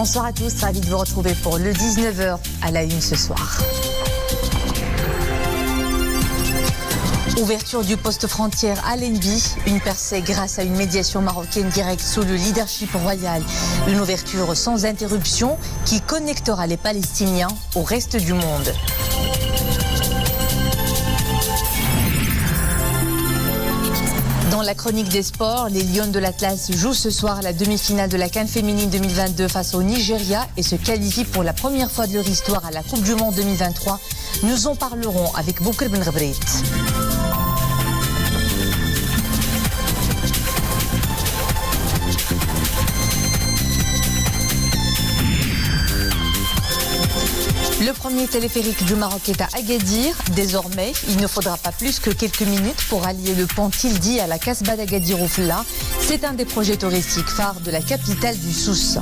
Bonsoir à tous, ravi de vous retrouver pour le 19h à la une ce soir. Ouverture du poste frontière à Allenby, une percée grâce à une médiation marocaine directe sous le leadership royal. Une ouverture sans interruption qui connectera les Palestiniens au reste du monde. Dans la chronique des sports, les Lions de l'Atlas jouent ce soir la demi-finale de la CAN féminine 2022 face au Nigeria et se qualifient pour la première fois de leur histoire à la Coupe du Monde 2023. Nous en parlerons avec Boukr Ben Ghbrit. Le premier téléphérique du Maroc est à Agadir. Désormais, il ne faudra pas plus que quelques minutes pour allier le pont Tildi à la Casbah d'Agadir Oufla. C'est un des projets touristiques phares de la capitale du Souss.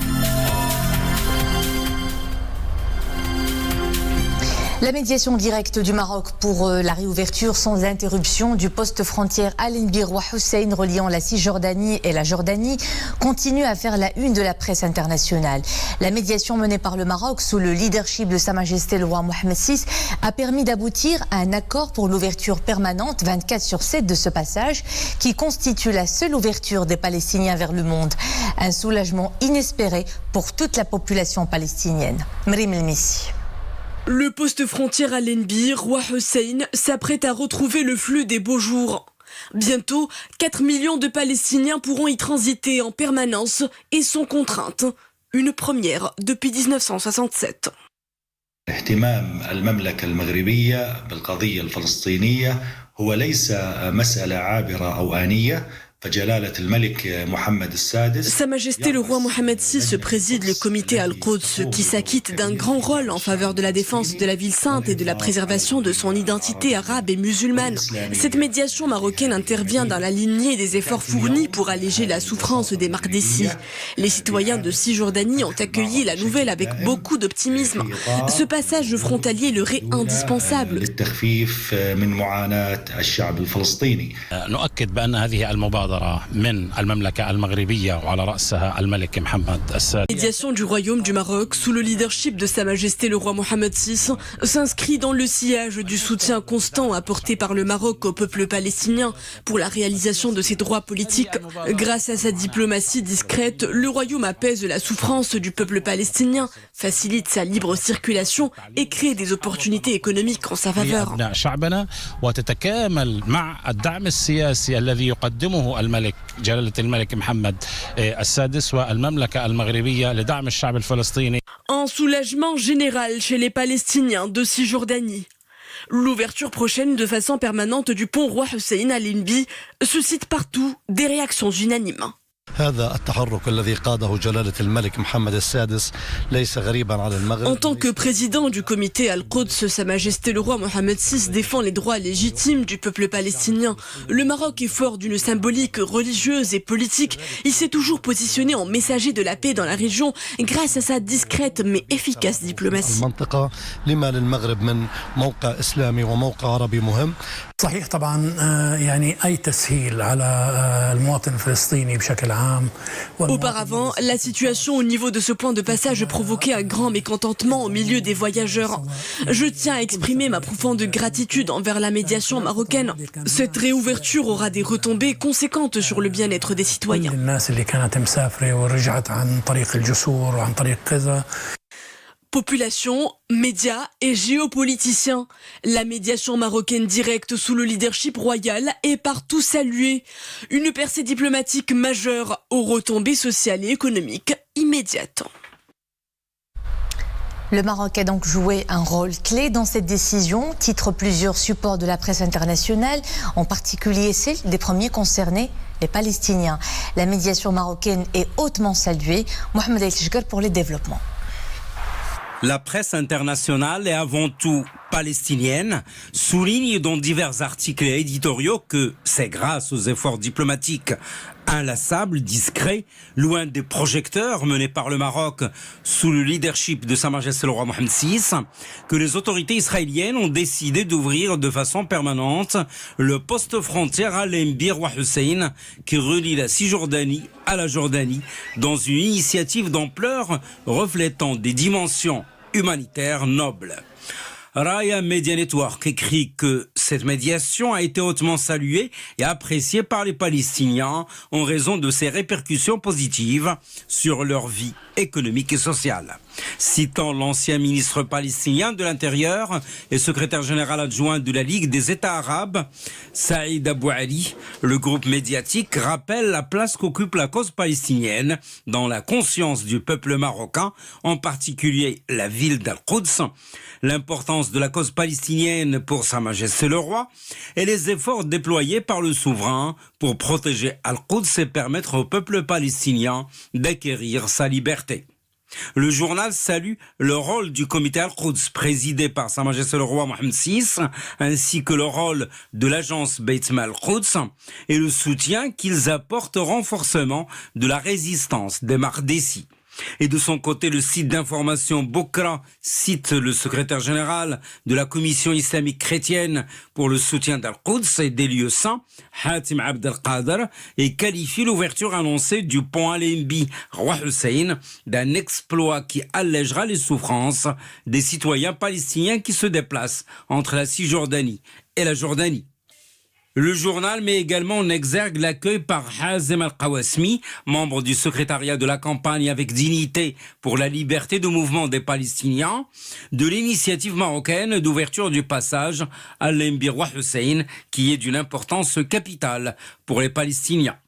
La médiation directe du Maroc pour la réouverture sans interruption du poste frontière Allenby Roi Hussein reliant la Cisjordanie et la Jordanie continue à faire la une de la presse internationale. La médiation menée par le Maroc sous le leadership de Sa Majesté le roi Mohammed VI a permis d'aboutir à un accord pour l'ouverture permanente 24/7 de ce passage qui constitue la seule ouverture des Palestiniens vers le monde. Un soulagement inespéré pour toute la population palestinienne. Mrim El-Missi. Le poste frontière à Allenby, Roi Hussein, s'apprête à retrouver le flux des beaux jours. Bientôt, 4 millions de Palestiniens pourront y transiter en permanence et sans contrainte. Une première depuis 1967. اهتمام المملكة المغربية بالقضية الفلسطينية هو ليس مسألة عابرة أو آنية. Sa Majesté le roi Mohammed VI préside le comité Al-Quds qui s'acquitte d'un grand rôle en faveur de la défense de la ville sainte et de la préservation de son identité arabe et musulmane. Cette médiation marocaine intervient dans la lignée des efforts fournis pour alléger la souffrance des Mardessi. Les citoyens de Cisjordanie ont accueilli la nouvelle avec beaucoup d'optimisme. Ce passage frontalier leur est indispensable. Médiation du royaume du Maroc sous le leadership de Sa Majesté le roi Mohammed VI s'inscrit dans le sillage du soutien constant apporté par le Maroc au peuple palestinien pour la réalisation de ses droits politiques. Grâce à sa diplomatie discrète, le royaume apaise la souffrance du peuple palestinien, facilite sa libre circulation et crée des opportunités économiques en sa faveur. الملك جلالة الملك محمد السادس والمملكة المغربية لدعم الشعب الفلسطيني. Un soulagement général chez les Palestiniens de Cisjordanie. L'ouverture prochaine de façon permanente du pont Roi Hussein à Allenby suscite partout des réactions unanimes. En tant que président du comité Al-Quds, Sa Majesté le roi Mohammed VI défend les droits légitimes du peuple palestinien. Le Maroc est fort d'une symbolique religieuse et politique. Il s'est toujours positionné en messager de la paix dans la région grâce à sa discrète mais efficace diplomatie. صحيح طبعا يعني أي تسهيل على المواطن الفلسطيني بشكل عام. Auparavant, la situation au niveau de ce point de passage provoquait un grand mécontentement au milieu des voyageurs. Je tiens à exprimer ma profonde gratitude envers la médiation marocaine. Cette réouverture aura des retombées conséquentes sur le bien-être des citoyens. Population, médias et géopoliticiens. La médiation marocaine directe sous le leadership royal est partout saluée. Une percée diplomatique majeure aux retombées sociales et économiques immédiates. Le Maroc a donc joué un rôle clé dans cette décision, titrent plusieurs supports de la presse internationale, en particulier celle des premiers concernés, les Palestiniens. La médiation marocaine est hautement saluée. Mohamed El-Chgar pour les développements. La presse internationale est avant tout palestinienne, souligne dans divers articles éditoriaux que c'est grâce aux efforts diplomatiques inlassable, discret, loin des projecteurs menés par le Maroc sous le leadership de Sa Majesté le roi Mohammed VI, que les autorités israéliennes ont décidé d'ouvrir de façon permanente le poste frontière à l'Embir Roi Hussein qui relie la Cisjordanie à la Jordanie dans une initiative d'ampleur reflétant des dimensions humanitaires nobles. Raya Media Network écrit que cette médiation a été hautement saluée et appréciée par les Palestiniens en raison de ses répercussions positives sur leur vie économique et sociale. Citant l'ancien ministre palestinien de l'Intérieur et secrétaire général adjoint de la Ligue des États arabes, Saïd Abou Ali, le groupe médiatique rappelle la place qu'occupe la cause palestinienne dans la conscience du peuple marocain, en particulier la ville d'Al-Quds, l'importance de la cause palestinienne pour Sa Majesté le Roi et les efforts déployés par le souverain pour protéger Al-Quds et permettre au peuple palestinien d'acquérir sa liberté. Le journal salue le rôle du comité Al-Quds présidé par Sa Majesté le Roi Mohammed VI ainsi que le rôle de l'agence Beit Mal Quds et le soutien qu'ils apportent au renforcement de la résistance des Mardessis. Et de son côté, le site d'information Bokra cite le secrétaire général de la Commission islamique chrétienne pour le soutien d'Al-Quds et des lieux saints, Hatim Abd al-Qadir, et qualifie l'ouverture annoncée du pont Al-Embi Roi Hussein d'un exploit qui allègera les souffrances des citoyens palestiniens qui se déplacent entre la Cisjordanie et la Jordanie. Le journal met également en exergue l'accueil par Hazem Al-Qawasmi, membre du secrétariat de la campagne avec dignité pour la liberté de mouvement des Palestiniens, de l'initiative marocaine d'ouverture du passage à l'Embir Roi Hussein, qui est d'une importance capitale pour les Palestiniens.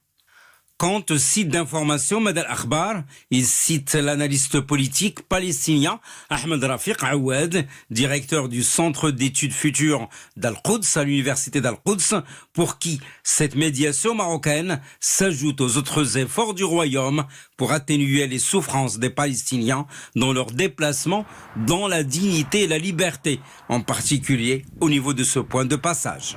Quant au site d'information Mad al-Akhbar, il cite l'analyste politique palestinien Ahmed Rafiq Awad, directeur du Centre d'études futures d'Al-Quds à l'université d'Al-Quds, pour qui cette médiation marocaine s'ajoute aux autres efforts du royaume pour atténuer les souffrances des Palestiniens dans leur déplacement dans la dignité et la liberté, en particulier au niveau de ce point de passage.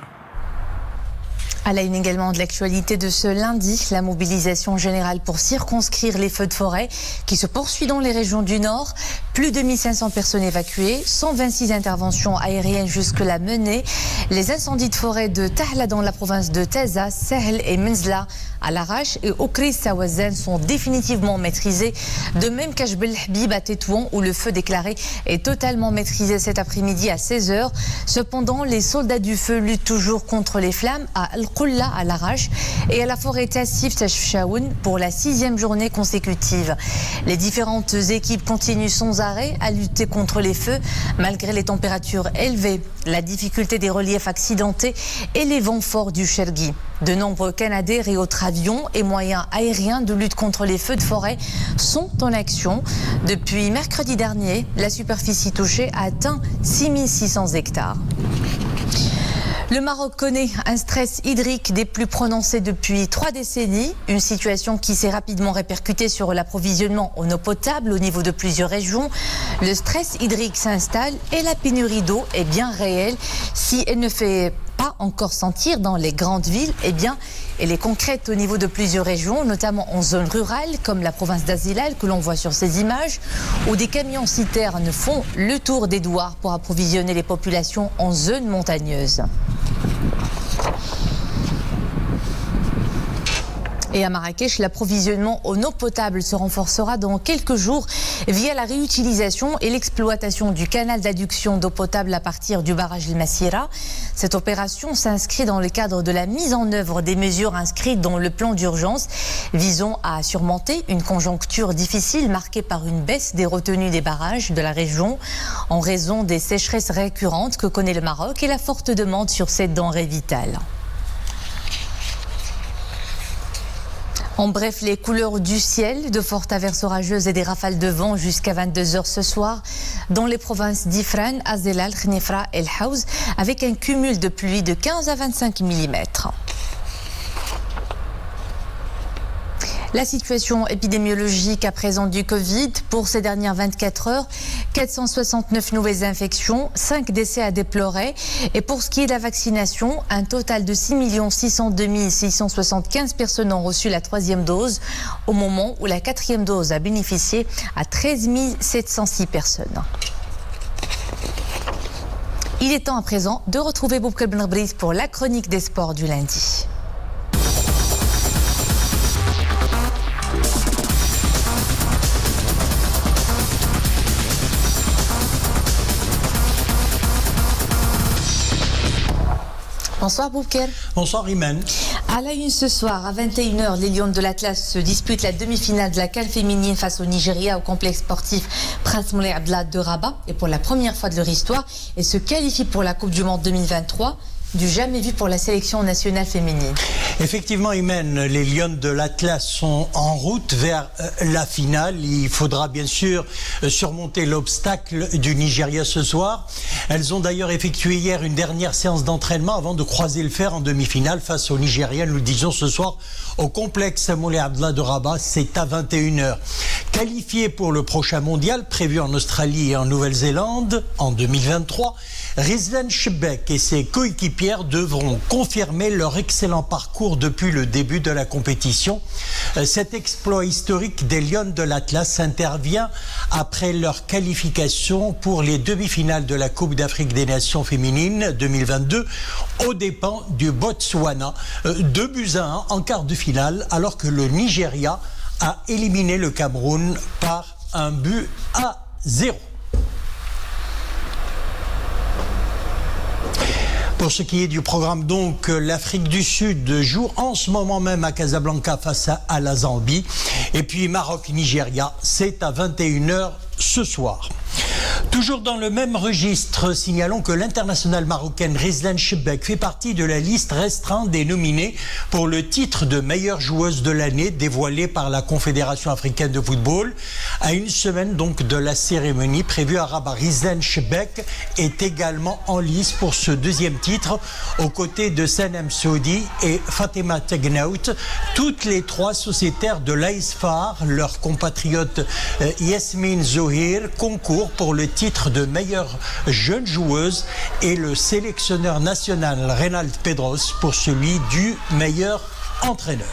À la une également de l'actualité de ce lundi, la mobilisation générale pour circonscrire les feux de forêt qui se poursuit dans les régions du Nord. Plus de 1500 personnes évacuées, 126 interventions aériennes jusque-là menées. Les incendies de forêt de Tahla dans la province de Taza, Sahl et Menzla à l'Arrache et Okris Sawazan sont définitivement maîtrisés. De même qu'à Jbel Habib à Tétouan où le feu déclaré est totalement maîtrisé cet après-midi à 16h. Cependant, les soldats du feu luttent toujours contre les flammes à Al-Qulla à l'Arrache et à la forêt Tassif Tachfchaoun pour la 6e journée consécutive. Les différentes équipes continuent sans arrêt à lutter contre les feux malgré les températures élevées, la difficulté des reliefs accidentés et les vents forts du Chergui. De nombreux Canadair et autres avions et moyens aériens de lutte contre les feux de forêt sont en action. Depuis mercredi dernier, la superficie touchée a atteint 6600 hectares. Le Maroc connaît un stress hydrique des plus prononcés depuis 3 décennies, une situation qui s'est rapidement répercutée sur l'approvisionnement en eau potable au niveau de plusieurs régions. Le stress hydrique s'installe et la pénurie d'eau est bien réelle. Si elle ne fait pas encore sentir dans les grandes villes, eh bien, elle est concrète au niveau de plusieurs régions, notamment en zone rurale, comme la province d'Azilal que l'on voit sur ces images, où des camions citernes font le tour des douars pour approvisionner les populations en zone montagneuse. Et à Marrakech, l'approvisionnement en eau potable se renforcera dans quelques jours via la réutilisation et l'exploitation du canal d'adduction d'eau potable à partir du barrage El Massira. Cette opération s'inscrit dans le cadre de la mise en œuvre des mesures inscrites dans le plan d'urgence visant à surmonter une conjoncture difficile marquée par une baisse des retenues des barrages de la région en raison des sécheresses récurrentes que connaît le Maroc et la forte demande sur cette denrée vitale. En bref, les couleurs du ciel, de fortes averses orageuses et des rafales de vent jusqu'à 22h ce soir dans les provinces d'Ifran, Azilal, Khnifra et El Haouz avec un cumul de pluie de 15 à 25 mm. La situation épidémiologique à présent du Covid, pour ces dernières 24 heures, 469 nouvelles infections, 5 décès à déplorer. Et pour ce qui est de la vaccination, un total de 6 602 675 personnes ont reçu la 3e dose, au moment où la 4e dose a bénéficié à 13 706 personnes. Il est temps à présent de retrouver Boubkal Ben Briz pour la chronique des sports du lundi. Bonsoir Boubkal. Bonsoir Imen. À la une ce soir, à 21h, les Lions de l'Atlas se disputent la demi-finale de la CAN féminine face au Nigeria au complexe sportif Prince Moulay Abdallah de Rabat. Et pour la première fois de leur histoire, elles se qualifient pour la Coupe du Monde 2023. Du jamais vu pour la sélection nationale féminine. Effectivement, Imen, les Lions de l'Atlas sont en route vers la finale. Il faudra bien sûr surmonter l'obstacle du Nigeria ce soir. Elles ont d'ailleurs effectué hier une dernière séance d'entraînement avant de croiser le fer en demi-finale face au Nigeria. Nous le disions ce soir au complexe Moulay Abdallah de Rabat. C'est à 21h. Qualifiées pour le prochain mondial prévu en Australie et en Nouvelle-Zélande en 2023, Rizlan Chebek et ses coéquipières devront confirmer leur excellent parcours depuis le début de la compétition. Cet exploit historique des Lions de l'Atlas intervient après leur qualification pour les demi-finales de la Coupe d'Afrique des Nations féminines 2022 aux dépens du Botswana. 2-1 en quart de finale, alors que le Nigeria a éliminé le Cameroun par 1-0. Pour ce qui est du programme, donc, l'Afrique du Sud joue en ce moment même à Casablanca face à la Zambie. Et puis Maroc-Nigeria, c'est à 21h ce soir. Toujours dans le même registre, signalons que l'internationale marocaine Rizlan Chebek fait partie de la liste restreinte des nominés pour le titre de meilleure joueuse de l'année dévoilé par la Confédération africaine de football. À une semaine donc de la cérémonie prévue à Rabat, Rizlan Chebek est également en lice pour ce deuxième titre aux côtés de Sanem Soudi et Fatima Tegnaout, toutes les trois sociétaires de l'AISFAR. Leur compatriote Yasmine Zohir concourt pour le titre de meilleure jeune joueuse et le sélectionneur national Reynald Pedros pour celui du meilleur entraîneur.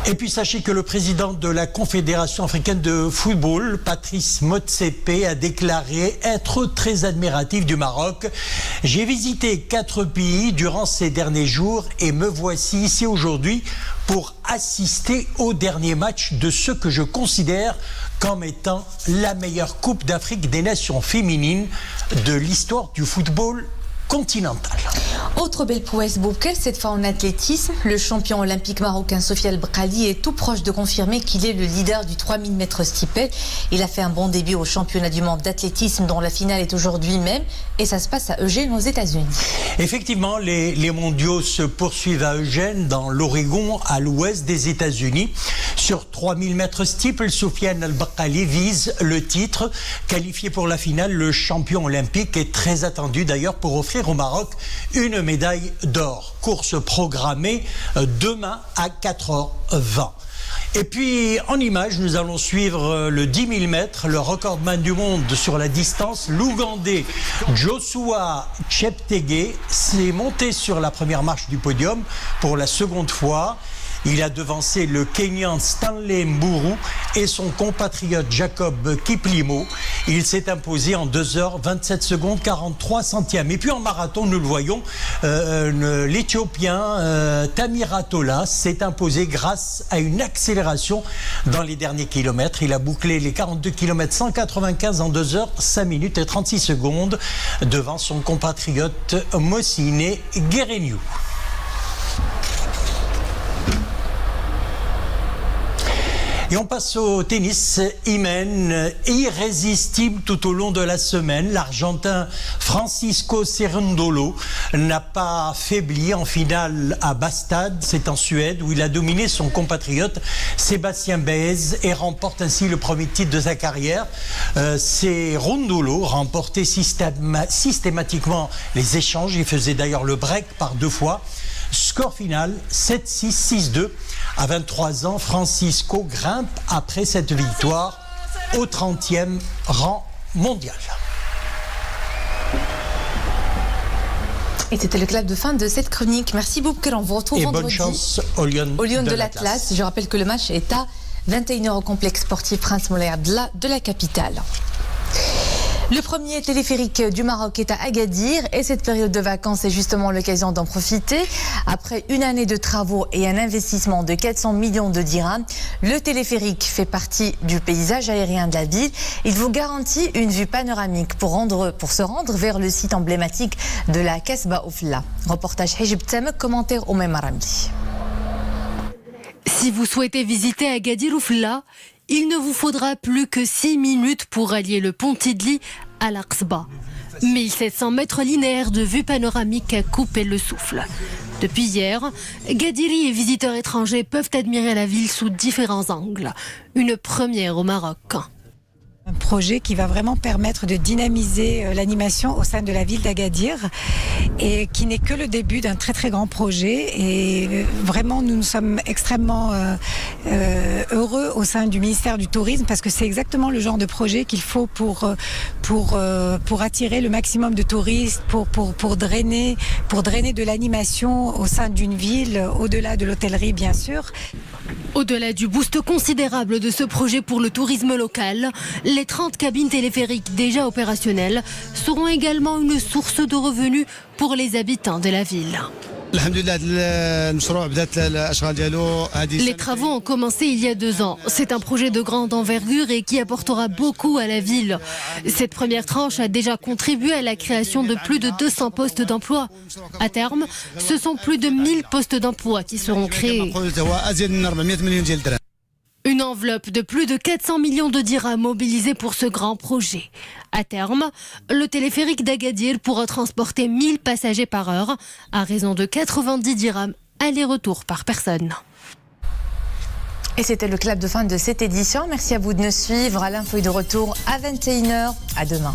Et puis sachez que le président de la Confédération africaine de football, Patrice Motsepe, a déclaré être très admiratif du Maroc. J'ai visité 4 pays durant ces derniers jours et me voici ici aujourd'hui pour assister au dernier match de ce que je considère comme étant la meilleure Coupe d'Afrique des Nations féminines de l'histoire du football continental. Autre belle prouesse Boubkal, cette fois en athlétisme. Le champion olympique marocain Sofiane Boukhali est tout proche de confirmer qu'il est le leader du 3000 mètres steeple. Il a fait un bon début au championnat du monde d'athlétisme dont la finale est aujourd'hui même et ça se passe à Eugene aux États-Unis. Effectivement, les mondiaux se poursuivent à Eugene dans l'Oregon à l'ouest des États-Unis. Sur 3000 mètres steeple, Sofiane Boukhali vise le titre. Qualifié pour la finale, le champion olympique est très attendu d'ailleurs pour offrir au Maroc une médaille d'or. Course programmée demain à 4h20. Et puis, en image, nous allons suivre le 10 000 mètres, le recordman du monde sur la distance, l'Ougandais Joshua Cheptegei s'est monté sur la première marche du podium pour la seconde fois. Il a devancé le Kenyan Stanley Mburu et son compatriote Jacob Kiplimo. Il s'est imposé en 2h27 secondes 43 centièmes. Et puis en marathon, nous le voyons, l'Éthiopien Tamira Tola s'est imposé grâce à une accélération dans les derniers kilomètres. Il a bouclé les 42 km 195 en 2h, 5 minutes et 36 secondes devant son compatriote Mosine Guereniou. Et on passe au tennis. Imen, irrésistible tout au long de la semaine. L'Argentin Francisco Cerundolo n'a pas faibli en finale à Bastad, c'est en Suède, où il a dominé son compatriote Sébastien Baez et remporte ainsi le premier titre de sa carrière. Cerundolo remportait systématiquement les échanges. Il faisait d'ailleurs le break par 2 fois. Score final 7-6, 6-2. À 23 ans, Francisco grimpe après cette victoire au 30e rang mondial. Et c'était le clap de fin de cette chronique. Merci beaucoup, on vous retrouve vendredi. Et bonne chance au Lyon de l'Atlas. Je rappelle que le match est à 21h au complexe sportif Prince Moulay de la capitale. Le premier téléphérique du Maroc est à Agadir et cette période de vacances est justement l'occasion d'en profiter. Après une année de travaux et un investissement de 400 millions de dirhams, le téléphérique fait partie du paysage aérien de la ville. Il vous garantit une vue panoramique pour se rendre vers le site emblématique de la Kasbah Oufla. Reportage Hijib Tamek, commentaire au même Ramdi. Si vous souhaitez visiter Agadir Oufla, il ne vous faudra plus que 6 minutes pour allier le pont Tidli à l'Aqsba. 1700 mètres linéaires de vue panoramique à couper le souffle. Depuis hier, Gadiri et visiteurs étrangers peuvent admirer la ville sous différents angles. Une première au Maroc. Un projet qui va vraiment permettre de dynamiser l'animation au sein de la ville d'Agadir et qui n'est que le début d'un très très grand projet. Et vraiment, nous sommes extrêmement heureux au sein du ministère du Tourisme parce que c'est exactement le genre de projet qu'il faut pour attirer le maximum de touristes, pour drainer de l'animation au sein d'une ville, au-delà de l'hôtellerie bien sûr. Au-delà du boost considérable de ce projet pour le tourisme local, les 30 cabines téléphériques déjà opérationnelles seront également une source de revenus pour les habitants de la ville. Les travaux ont commencé il y a 2 ans. C'est un projet de grande envergure et qui apportera beaucoup à la ville. Cette première tranche a déjà contribué à la création de plus de 200 postes d'emploi. À terme, ce sont plus de 1000 postes d'emploi qui seront créés. Une enveloppe de plus de 400 millions de dirhams mobilisée pour ce grand projet. À terme, le téléphérique d'Agadir pourra transporter 1000 passagers par heure à raison de 90 dirhams aller-retour par personne. Et c'était le clap de fin de cette édition. Merci à vous de nous suivre. À l'info et de retour à 21h. À demain.